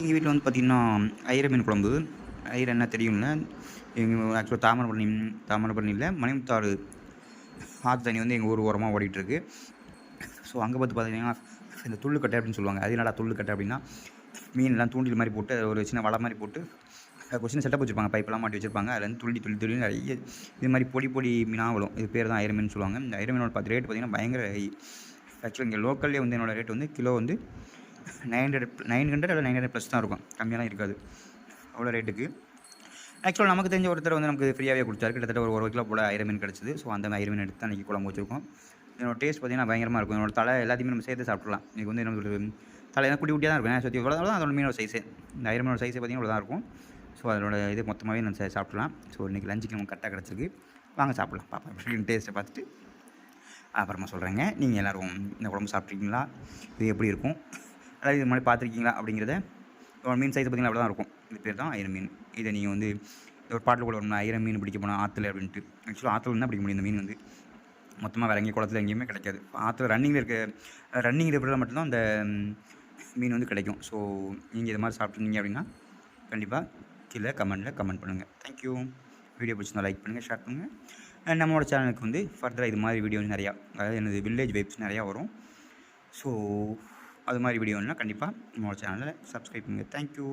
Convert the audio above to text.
எங்கள் வீட்டில் வந்து பார்த்திங்கன்னா, ஐயிர மீன் குழம்பு. ஐயிர என்ன தெரியும்ல, எங்கள் ஆக்சுவலா தாமிரபரணியில மணிமுத்தாறு ஆத்து தண்ணி வந்து எங்கள் ஊர் ஓரமாக ஓடிட்டுருக்கு. ஸோ அங்கே பார்த்து பார்த்தீங்கன்னா, இந்த துள்ளுக்கட்டை அப்படின்னு சொல்லுவாங்க. அது என்னடா துள்ளுக்கட்டை அப்படின்னா, மீன்லாம் தூண்டில் மாதிரி போட்டு ஒரு சின்ன வலை மாதிரி போட்டு ஒரு சின்ன செட்டப் வச்சுருப்பாங்க. பைப்பெல்லாம் மாட்டி வச்சுருப்பாங்க. அதில் வந்து துள்ளி துள்ளி துள்ளி நிறைய இது மாதிரி பொடி பொடி மீனாக வரும். இது பேர் தான் ஐயிர மீன் சொல்லுவாங்க. இந்த ஐயிர மீனோட ரேட் பார்த்தீங்கன்னா பயங்கர ஹை. ஆக்சுவலாக இங்கே லோக்கல்லே வந்து என்னோட ரேட் வந்து கிலோ வந்து 900 அல்ல 900 ப்ளஸ் தான் இருக்கும். கம்மியாலாம் இருக்காது. அவ்வளோ ரேட்டுக்கு ஆக்சுவலாக நமக்கு தெரிஞ்ச ஒருத்தர் வந்து நமக்கு ஃப்ரீயாகவே கொடுத்தாரு. கிட்டத்தட்ட ஒரு 1 கிலோ போல் ஐயிர மீன் கிடச்சிது. ஸோ அந்த ஐயிர மீன் எடுத்து அன்றைக்கி குழம்பு வச்சுருக்கோம். என்னோட டேஸ்ட் பார்த்திங்கன்னா பயங்கரமாக இருக்கும். என்னோட தலை எல்லாத்தையுமே நம்ம சேர்த்து சாப்பிட்றலாம். இன்றைக்கி வந்து என்ன சொல்கிறது, தலையெல்லாம் குட்டி குட்டியாக தான் இருக்கும். சுற்றி இவ்வளோ தான் அதோட மீனோட சைஸே. இந்த ஐயிர மீனோட சைஸே பார்த்திங்கன்னா இவ்வளோ தான் இருக்கும். ஸோ அதோட இது மொத்தமாகவே நம்ம சாப்பிட்லாம். ஸோ இன்றைக்கி லஞ்சுக்கு நமக்கு கரெக்டாக கிடச்சிருக்கு. வாங்க சாப்பிட்லாம். பார்ப்போம் அப்படின்னு டேஸ்ட்டை பார்த்துட்டு அப்புறமா சொல்கிறேங்க. நீங்கள் எல்லோரும் இந்த குழம்பு சாப்பிட்ருக்கீங்களா? இது எப்படி இருக்கும், அதாவது இது மாதிரி பார்த்துருக்கீங்களா அப்படிங்கிறத. மீன் சைஸ் பார்த்திங்கன்னா அவ்வளோ தான் இருக்கும். இது பேர் தான் ஐயிர மீன். இதை நீங்கள் வந்து ஒரு பாட்டில் கூட வரணும், ஐயிர மீன் பிடிக்க போனால் ஆற்றுல அப்படின்ட்டு. ஆக்சுவலாக ஆற்றுல தான் பிடிக்க முடியும். இந்த மீன் வந்து மொத்தமாக வேறு எங்கேயும் குளத்துல எங்கேயுமே கிடைக்காது. ஆற்றுல ரன்னிங் இருக்கிறதுல மட்டும்தான் அந்த மீன் வந்து கிடைக்கும். ஸோ நீங்கள் இது மாதிரி சாப்பிட்ருந்தீங்க அப்படின்னா கண்டிப்பாக கீழே கமெண்ட் பண்ணுங்கள். தேங்க்யூ. வீடியோ பிடிச்சிருந்தா லைக் பண்ணுங்கள், ஷேர் பண்ணுங்கள். நம்மளோட சேனலுக்கு வந்து ஃபர்தராக இது மாதிரி வீடியோ நிறையா, அதாவது எனது வில்லேஜ் வைப்ஸ் நிறையா வரும். ஸோ அது மாதிரி வீடியோன்னா கண்டிப்பாக நம்மளோட சேனலில் சப்ஸ்கிரைப் பண்ணுங்கள். தேங்க்யூ.